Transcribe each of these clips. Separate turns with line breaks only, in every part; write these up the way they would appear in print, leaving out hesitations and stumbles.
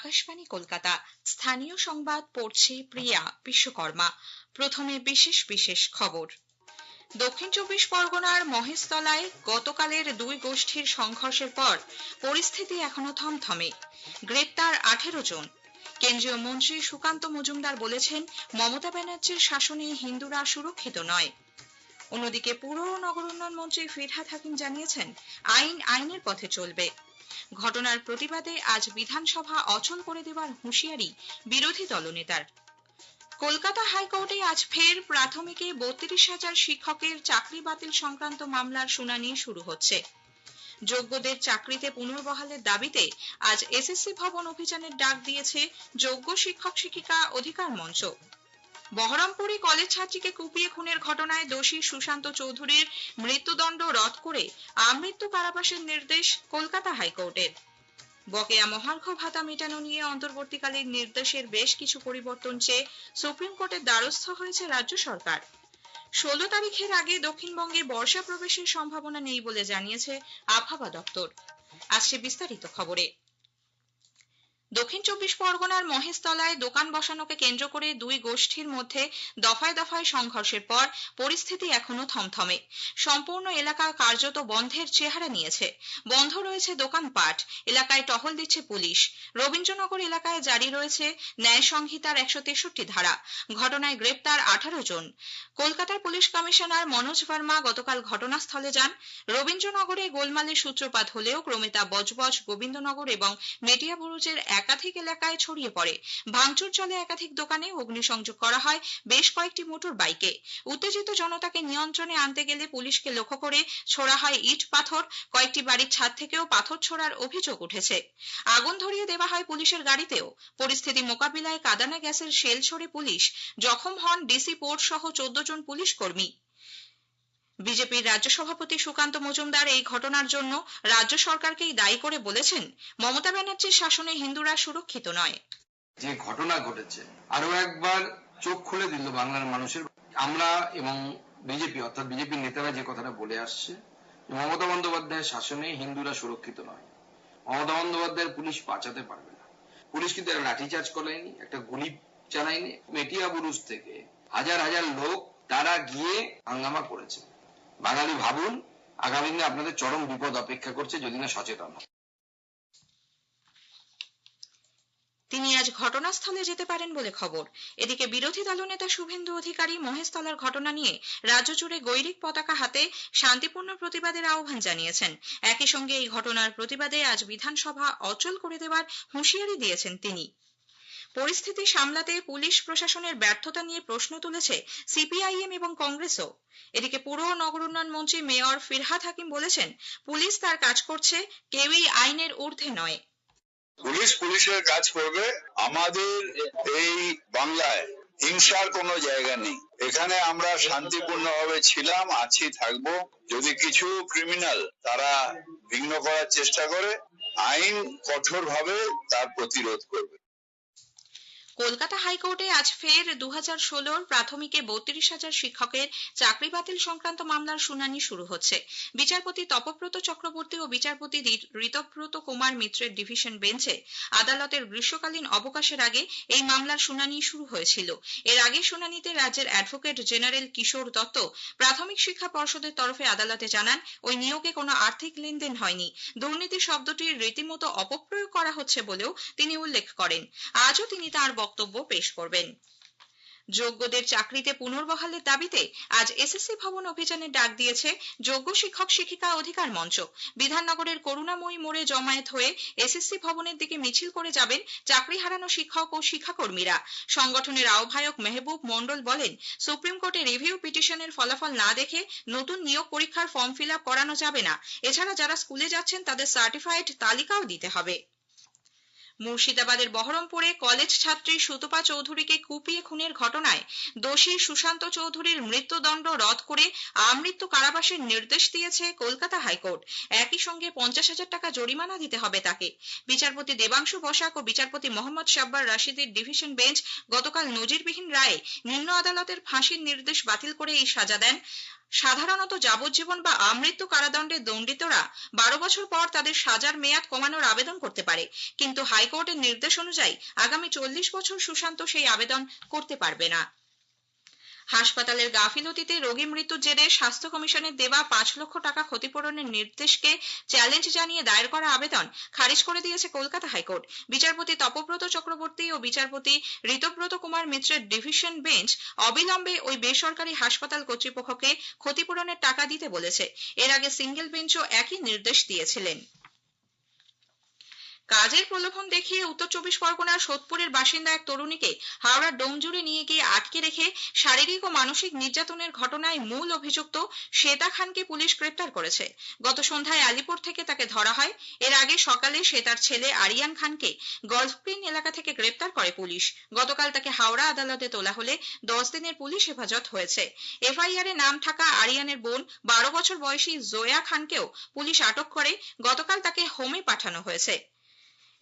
আকাশবাণী কলকাতা। স্থানীয় সংবাদ পড়ছে প্রিয়া বিশ্বকর্মা। প্রথমে বিশেষ বিশেষ খবর। দক্ষিণ চব্বিশ পরগনার মহেশতলায় গতকালের দুই গোষ্ঠীর সংঘর্ষের পর পরিস্থিতি এখনো থমথমে। গ্রেপ্তার 18 জন। কেন্দ্রীয় মন্ত্রী সুকান্ত মজুমদার বলেছেন, মমতা ব্যানার্জির শাসনে হিন্দুরা সুরক্ষিত নয়। অন্যদিকে পুর ও নগর উন্নয়ন মন্ত্রী ফিরহাদ হাকিম জানিয়েছেন, আইন আইনের পথে চলবে। ঘটনার প্রতিবাদে আজ বিধানসভা অচল করে দেওয়ার হুঁশিয়ারি বিরোধী দলনেতার। কলকাতা হাইকোর্টে আজ ফের প্রাথমিকে 32,000 শিক্ষকের চাকরি বাতিল সংক্রান্ত মামলার শুনানি শুরু হচ্ছে। যোগ্যদের চাকরিতে পুনর্বহালের দাবিতে আজ এসএসসি ভবন অভিযানের ডাক দিয়েছে যোগ্য শিক্ষক শিক্ষিকা অধিকার মঞ্চ। বহরমপুরে কলেজ ছাত্রীকে কুপিয়ে খুনের ঘটনায় দোষী সুশান্ত চৌধুরীর মৃত্যুদণ্ড রদ করে আমৃত্যু কারাবাসের নির্দেশ কলকাতা হাইকোর্টের। বকেয়া মহার্ঘ ভাতা মেটানো নিয়ে অন্তর্বর্তীকালীন নির্দেশের বেশ কিছু পরিবর্তন চেয়ে সুপ্রিম কোর্টের দ্বারস্থ হয়েছে রাজ্য সরকার। 16 তারিখের আগে দক্ষিণবঙ্গে বর্ষা প্রবেশের সম্ভাবনা নেই বলে জানিয়েছে আবহাওয়া দপ্তর। আসছে বিস্তারিত খবরে। দক্ষিণ চব্বিশ পরগনার মহেশতলায় দোকান বসানোকে কেন্দ্র করে দুই গোষ্ঠীর মধ্যে দফায় দফায় সংঘর্ষের পর পরিস্থিতি এখনো থমথমে। সম্পূর্ণ এলাকা কার্যত বন্ধের চেহারা নিয়েছে। বন্ধ রয়েছে দোকানপাট, এলাকায় টহল দিচ্ছে পুলিশ। রবীন্দ্রনগর এলাকায় জারি রয়েছে ন্যায় সংহিতার 163 ধারা। ঘটনায় গ্রেপ্তার 18 জন। কলকাতার পুলিশ কমিশনার মনোজ ভার্মা গতকাল ঘটনাস্থলে যান। রবীন্দ্রনগরে গোলমালের সূত্রপাত হলেও ক্রমে তা বজবজ, গোবিন্দনগর এবং মেটিয়াবুরুজের একাধিক এলাকায় ছড়িয়ে পড়ে। ভাঙচুর চলে একাধিক দোকানে, অগ্নিসংযোগ করা হয় বেশ কয়েকটি মোটর বাইকে। উত্তেজিত জনতাকে নিয়ন্ত্রণে আনতে গেলে পুলিশকে লক্ষ্য করে ছোড়া হয় ইট পাথর। কয়েকটি বাড়ির ছাদ থেকেও পাথর ছোড়ার অভিযোগ উঠেছে। আগুন ধরিয়ে দেওয়া হয় পুলিশের গাড়িতেও। পরিস্থিতি মোকাবিলায় কাঁদানে গ্যাসের শেল ছড়ে পুলিশ। জখম হন ডিসি পোর্ট সহ 14 জন পুলিশ কর্মী। বিজেপির রাজ্য সভাপতি সুকান্ত মজুমদার এই ঘটনার জন্য রাজ্য সরকারকেই দায়ী করে বলেছেন, মমতা ব্যানার্জির শাসনে হিন্দুরা সুরক্ষিত নয়।
যে ঘটনা ঘটেছে আরো একবার চোখ খুলে দিল বাংলার মানুষের। আমরা এবং বিজেপি অর্থাৎ বিজেপির নেতারা যে কথাটা বলে আসছে, মমতা বন্দ্যোপাধ্যায়ের শাসনে হিন্দুরা সুরক্ষিত নয়। মমতা বন্দ্যোপাধ্যায়ের পুলিশ বাঁচাতে পারবে না। পুলিশ কিন্তু একটা লাঠিচার্জ করায়নি, একটা গুলি চালায়নি। মেটিয়াবুরুজ থেকে হাজার হাজার লোক তারা গিয়ে হাঙ্গামা করেছে। বাঙালি ভাবুন, আগামী দিনে আপনাদের চরম বিপদ অপেক্ষা করছে যদি না সচেতন হন।
তিনি আজ ঘটনাস্থলে যেতে পারেন বলে খবর। এদিকে বিরোধী দলনেতা শুভেন্দু অধিকারী মহেশতলার ঘটনা নিয়ে রাজ্য জুড়ে গৈরিক পতাকা হাতে শান্তিপূর্ণ প্রতিবাদের আহ্বান জানিয়েছেন। একই সঙ্গে এই ঘটনার প্রতিবাদে আজ বিধানসভা অচল করে দেওয়ার হুঁশিয়ারি দিয়েছেন তিনি। পরিস্থিতি সামলাতে পুলিশ প্রশাসনের ব্যর্থতা নিয়ে প্রশ্ন তুলেছে সিপিআইএম এবং কংগ্রেসও। এদিকে পুর ও নগর উন্নয়ন মন্ত্রী মেয়র ফিরহাদ হাকিম বলেছেন, পুলিশ তার কাজ করছে, কেউই আইনের ঊর্ধ্বে নয়।
পুলিশ পুলিশের কাজ করবে। আমাদের এই বাংলায় হিংসার কোনো জায়গা নেই। এখানে আমরা শান্তিপূর্ণভাবে ছিলাম, আছি, থাকবো। যদি কিছু ক্রিমিনাল তারা বিঘ্ন করার চেষ্টা করে, আইন কঠোরভাবে তার প্রতিরোধ করবে।
কলকাতা হাইকোর্টে আজ ফের 2016 প্রাথমিকে 32,000 শিক্ষকের চাকরি বাতিল সংক্রান্ত মামলার শুনানি শুরু হচ্ছে। বিচারপতি তপব্রত চক্রবর্তী ও বিচারপতি ঋতব্রত কুমার মিত্রের ডিভিশন বেঞ্চে আদালতের গ্রীষ্মকালীন অবকাশের আগে এই মামলার শুনানি শুরু হয়েছিল। এর আগে শুনানিতে রাজ্যের অ্যাডভোকেট জেনারেল কিশোর দত্ত প্রাথমিক শিক্ষা পর্ষদের তরফে আদালতে জানান, ওই নিয়োগে কোনো আর্থিক লেনদেন হয়নি। দুর্নীতি শব্দটির রীতিমতো অপপ্রয়োগ করা হচ্ছে বলেও তিনি উল্লেখ করেন। আজও তিনি তার বক্তব্য পেশ করবেন। যোগ্যদের চাকরিতে পুনর্বহালের দাবিতে আজ এসএসসি ভবন অভিযানের ডাক দিয়েছে যোগ্য শিক্ষক শিক্ষিকা অধিকার মঞ্চ। বিধাননগরের করুণাময়ী মোড়ে জমায়েত হয়ে এসএসসি ভবনের দিকে মিছিল করে যাবেন চাকরি হারানো শিক্ষক ও শিক্ষাকর্মীরা। সংগঠনের আহ্বায়ক মেহবুব মণ্ডল বলেন, সুপ্রিম কোর্টে রিভিউ পিটিশনের ফলাফল না দেখে নতুন নিয়োগ পরীক্ষার ফর্ম ফিল আপ করানো যাবে না। এছাড়া যারা স্কুলে যাচ্ছেন তাদের সার্টিফাইড তালিকাও দিতে হবে। মুর্শিদাবাদের বহরমপুরে কলেজ ছাত্রী সুতপা চৌধুরীকে কুপিয়ে খুনের ঘটনায় দোষী সুশান্ত চৌধুরীর মৃত্যুদণ্ড রদ করে আমৃত্যু কারাবাসের নির্দেশ দিয়েছে কলকাতা হাইকোর্ট। একই সঙ্গে 50,000 টাকা জরিমানা দিতে হবে তাকে। বিচারপতি দেবাংশু বসাক ও বিচারপতি মোহাম্মদ শাব্বার রাশিদের ডিভিশন বেঞ্চ গতকাল নজিরবিহীন রায়ে নিম্ন আদালতের ফাঁসির নির্দেশ বাতিল করে এই সাজা দেন। সাধারণত যাবজ্জীবন বা আমৃত্যু কারাদণ্ডে দণ্ডিতরা 12 বছর পর তাদের সাজার মেয়াদ কমানোর আবেদন করতে পারে, কিন্তু হাইকোর্টের নির্দেশ অনুযায়ী আগামী 40 বছর সুশান্ত সেই আবেদন করতে পারবে না। হাসপাতালের গাফিলতিতে রোগী মৃত্যুর জেরে স্বাস্থ্য কমিশনের দেওয়া 5 লক্ষ টাকা ক্ষতিপূরণের নির্দেশকে চ্যালেঞ্জ জানিয়ে দায়ের করা আবেদন খারিজ করে দিয়েছে কলকাতা হাইকোর্ট। বিচারপতি তপব্রত চক্রবর্তী ও বিচারপতি ঋতব্রত কুমার মিত্রের ডিভিশন বেঞ্চ অবিলম্বে ওই বেসরকারি হাসপাতাল কর্তৃপক্ষকে ক্ষতিপূরণের টাকা দিতে বলেছে। এর আগে সিঙ্গেল বেঞ্চও একই নির্দেশ দিয়েছিলেন। কাজের প্রলোভন দেখিয়ে উত্তর 24 পরগনার সোদপুরের বাসিন্দা এক তরুণীকে হাওড়ার ডোমজুড়ে নিয়ে গিয়ে আটকে রেখে শারীরিক ও মানসিক নির্যাতনের ঘটনায় মূল অভিযুক্ত শ্বেতা খানকে পুলিশ গ্রেপ্তার করেছে। গত সন্ধ্যায় আলিপুর থেকে তাকে ধরা হয়। এর আগে সকালে শ্বেতার ছেলে আরিয়ান খানকে গলফগ্রিন এলাকা থেকে গ্রেপ্তার করে পুলিশ। গতকাল তাকে হাওড়া আদালতে তোলা হলে 10 দিনের পুলিশ হেফাজত হয়েছে। এফআইআর এ নাম থাকা আরিয়ানের বোন 12 বছর বয়সী জোয়া খানকেও পুলিশ আটক করে গতকাল তাকে হোমে পাঠানো হয়েছে।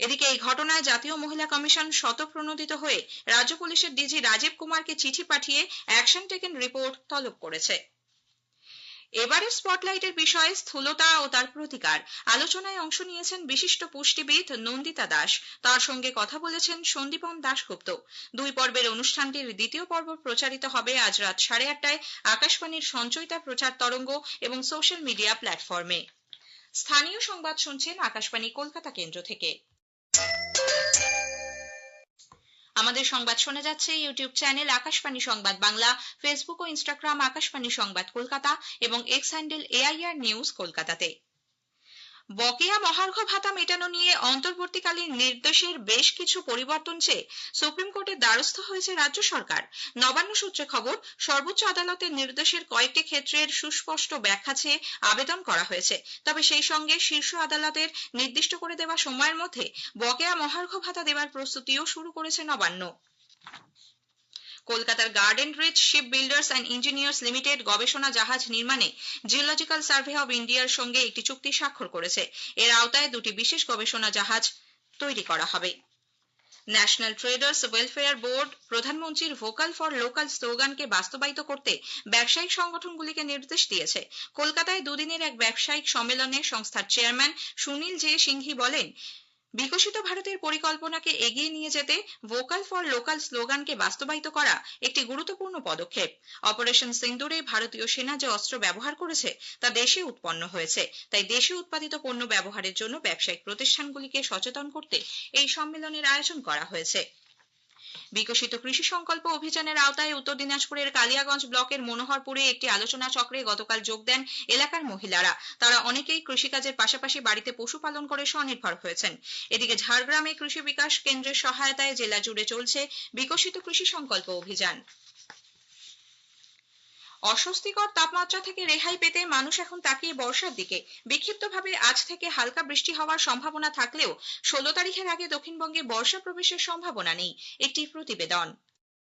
এদিকে এই ঘটনায় জাতীয় মহিলা কমিশন স্বতঃপ্রণোদিত হয়ে রাজ্য পুলিশের ডিজি রাজীব কুমারকে চিঠি পাঠিয়ে অ্যাকশন টেকেন রিপোর্ট তলব করেছে। এবারে স্পটলাইটের বিষয়ে স্থূলতা ও তার প্রতিকার আলোচনায় অংশ নিয়েছেন বিশিষ্ট পুষ্টিবিদ নন্দিতা দাস। তার সঙ্গে কথা বলেছেন সন্দীপন দাশগুপ্ত। 2 পর্বের অনুষ্ঠানটির দ্বিতীয় পর্ব প্রচারিত হবে আজ রাত 8:30টায় আকাশবাণীর সঞ্চয়িতা প্রচার তরঙ্গ এবং সোশ্যাল মিডিয়া প্ল্যাটফর্মে। স্থানীয় সংবাদ শুনছেন আকাশবাণী কলকাতা কেন্দ্র থেকে। আমাদের সংবাদ শোনা যাচ্ছে ইউটিউব চ্যানেল আকাশবাণী সংবাদ বাংলা, ফেসবুক ও ইনস্টাগ্রাম আকাশবাণী সংবাদ কলকাতা এবং এক্স হ্যান্ডেল AIR নিউজ কলকাতাতে। বকেয়া মহার্ঘ ভাতা মেটানো নিয়ে অন্তর্বর্তীকালীন নির্দেশের বেশ কিছু পরিবর্তন চেয়ে সুপ্রিম কোর্টের দ্বারস্থ হয়েছে রাজ্য সরকার। নবান্ন সূত্রে খবর, সর্বোচ্চ আদালতের নির্দেশের কয়েকটি ক্ষেত্রের সুস্পষ্ট ব্যাখ্যা চেয়ে আবেদন করা হয়েছে। তবে সেই সঙ্গে শীর্ষ আদালতের নির্দিষ্ট করে দেওয়া সময়ের মধ্যে বকেয়া মহার্ঘ ভাতা দেওয়ার প্রস্তুতিও শুরু করেছে নবান্ন। কলকাতার garden reach ship builders and engineers limited গবেষণা জাহাজ নির্মাণে জিওলজিক্যাল সার্ভে অব ইন্ডিয়ার সঙ্গে একটি চুক্তি স্বাক্ষর করেছে। এর আওতায় 2টি বিশেষ গবেষণা জাহাজ তৈরি করা হবে। ন্যাশনাল ট্রেডার্স ওয়েলফেয়ার বোর্ড প্রধানমন্ত্রীর ভোকাল ফর লোকাল স্লোগানকে বাস্তবায়িত করতে ব্যবসায়িক সংগঠনগুলিকে নির্দেশ দিয়েছে। কলকাতায় 2 দিনের এক ব্যবসায়িক সম্মেলনে সংস্থার চেয়ারম্যান সুনীল জে সিংহি বলেন, বিকশিত ভারতের পরিকল্পনাকে এগিয়ে নিয়ে যেতে ভোকাল ফর লোকাল স্লোগানকে বাস্তবায়িত করা একটি গুরুত্বপূর্ণ পদক্ষেপ। অপারেশন সিন্দুরে ভারতীয় সেনা যে অস্ত্র ব্যবহার করেছে তা দেশে উৎপন্ন হয়েছে, তাই দেশে উৎপাদিত পণ্য ব্যবহারের জন্য ব্যবসায়িক প্রতিষ্ঠানগুলিকে সচেতন করতে এই সম্মেলনের আয়োজন করা হয়েছে। বিকশিত কৃষি সংকল্প অভিযানের আওতায় উত্তর দিনাজপুরের কালিয়াগঞ্জ ব্লকের মনোহরপুরে একটি আলোচনা চক্রে গতকাল যোগ দেন এলাকার মহিলারা। তারা অনেকেই কৃষিকাজের পাশাপাশি বাড়িতে পশুপালন করে স্বনির্ভর হয়েছেন। এদিকে ঝাড়গ্রামে কৃষি বিকাশ কেন্দ্রের সহায়তায় জেলা জুড়ে চলছে বিকশিত কৃষি সংকল্প অভিযান। অস্বস্তিকর তাপমাত্রা থেকে রেহাই পেতে মানুষ এখন তাকিয়ে বর্ষার দিকে। বিক্ষিপ্তভাবে আজ থেকে হালকা বৃষ্টি হওয়ার সম্ভাবনা থাকলেও 16 তারিখের আগে দক্ষিণবঙ্গে বর্ষা প্রবেশের সম্ভাবনা নেই। একটি প্রতিবেদন।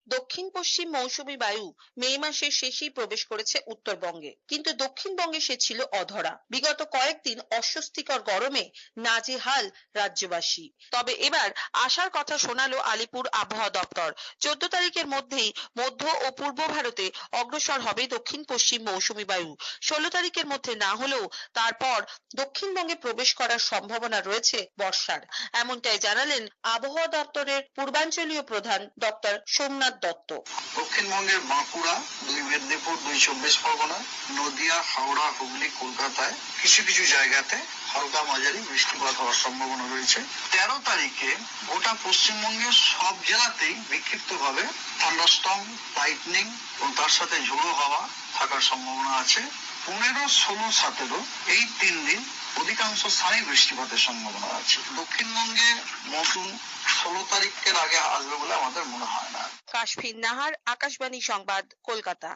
দক্ষিণ পশ্চিম মৌসুমী বায়ু মে মাসের শেষেই প্রবেশ করেছে উত্তরবঙ্গে, কিন্তু দক্ষিণবঙ্গে সে ছিল অধরা। বিগত কয়েকদিন অস্বস্তিকর গরমে নাজেহাল রাজ্যবাসী। তবে এবার আসার কথা শোনালো আলিপুর আবহাওয়া দপ্তর। 14 তারিখের মধ্যেই মধ্য ও পূর্ব ভারতে অগ্রসর হবে দক্ষিণ পশ্চিম মৌসুমী বায়ু। 16 তারিখের মধ্যে না হলেও তারপর দক্ষিণবঙ্গে প্রবেশ করার সম্ভাবনা রয়েছে বর্ষার, এমনটাই জানালেন আবহাওয়া দপ্তরের পূর্বাঞ্চলীয় প্রধান ডক্টর সোমনাথ দত্ত।
দক্ষিণবঙ্গের বাঁকুড়া, 2 মেদিনীপুর, 2 24 পরগনা, নদিয়া, হাওড়া, হুগলি, কলকাতায় কিছু কিছু জায়গাতে হালকা মাঝারি বৃষ্টিপাত হওয়ার সম্ভাবনা রয়েছে। 13 তারিখে গোটা পশ্চিমবঙ্গের সব জেলাতেই বিক্ষিপ্তভাবে থান্ডারস্টর্ম, লাইটনিং এবং তার সাথে ঝোড়ো হাওয়া থাকার সম্ভাবনা আছে। 15, 16, 17 এই 3 দিন অধিকাংশ স্থানেই বৃষ্টিপাতের সম্ভাবনা আছে। দক্ষিণবঙ্গে মৌসুম 16 তারিখের আগে আসবে বলে আমাদের মনে হয় না।
কাশফিন নাহার, আকাশবাণী সংবাদ, কলকাতা।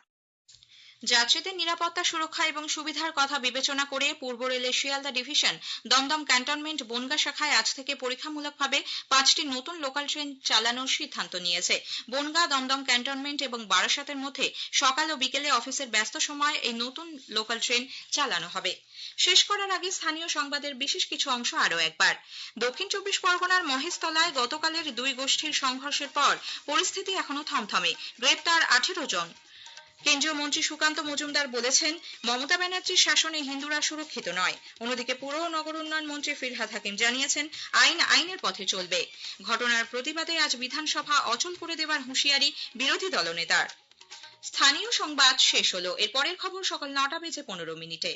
যাত্রীদের নিরাপত্তা, সুরক্ষা এবং সুবিধার কথা বিবেচনা করে পূর্ব রেলের শিয়ালদা ডিভিশন দমদম ক্যান্টনমেন্ট বনগা শাখায় আজ থেকে পরীক্ষামূলকভাবে 5টি নতুন লোকাল ট্রেন চালানোর সিদ্ধান্ত নিয়েছে। বনগা, দমদম ক্যান্টনমেন্ট এবং বারাসাতের মধ্যে সকাল ও বিকেলে অফিসের ব্যস্ত সময়ে এই নতুন লোকাল ট্রেন চালানো হবে। শেষ করার আগে স্থানীয় সংবাদের বিশেষ কিছু অংশ আরও একবার। দক্ষিণ 24 পরগনার মহেশতলায় গতকালের 2 গোষ্ঠীর সংঘর্ষের পর পরিস্থিতি এখনো থমথমে। গ্রেপ্তার 18 জন। কেন্দ্রীয় মন্ত্রী সুকান্ত মজুমদার বলেছেন, মমতা ব্যানার্জির শাসনে হিন্দুরা সুরক্ষিত নয়। অন্যদিকে পুর ও নগর উন্নয়ন মন্ত্রী ফিরহাদ হাকিম জানিয়েছেন, আইনের পথে চলবে। ঘটনার প্রতিবাদে আজ বিধানসভা অচল করে দেওয়ার হুঁশিয়ারি বিরোধী দলনেতার। স্থানীয় সংবাদ শেষ হলো। এর পরের খবর সকাল 9:15 মিনিটে।